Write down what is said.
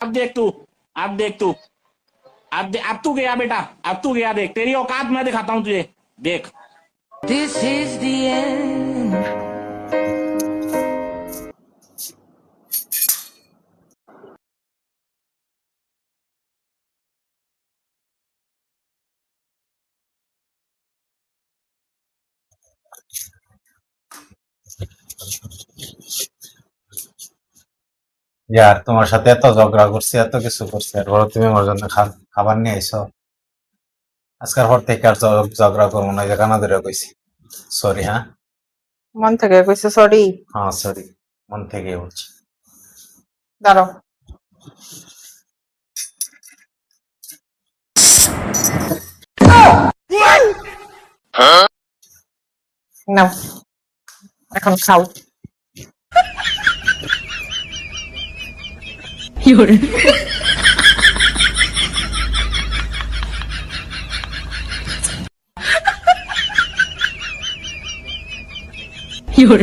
अब देख तू, अब देख तू, अब तू गया बेटा, अब तू गया। देख तेरी औकात मैं दिखाता हूँ तुझे, देख। This is the end. ইয়ার তোমার সাথে এত ঝগড়া করছি, এত কিছু করছি, আর বলো তুমি আমার জন্য খাবার নিয়ে আইসো। আজকের পর থেকে আর ঝগড়া করবো না, যে কানা ধরে কইছি। সরি। হ্যাঁ মন থেকে কইছে সরি। হ্যাঁ সরি, মন থেকে বলছি। দাঁড়াও, নাও এখন খাও। You're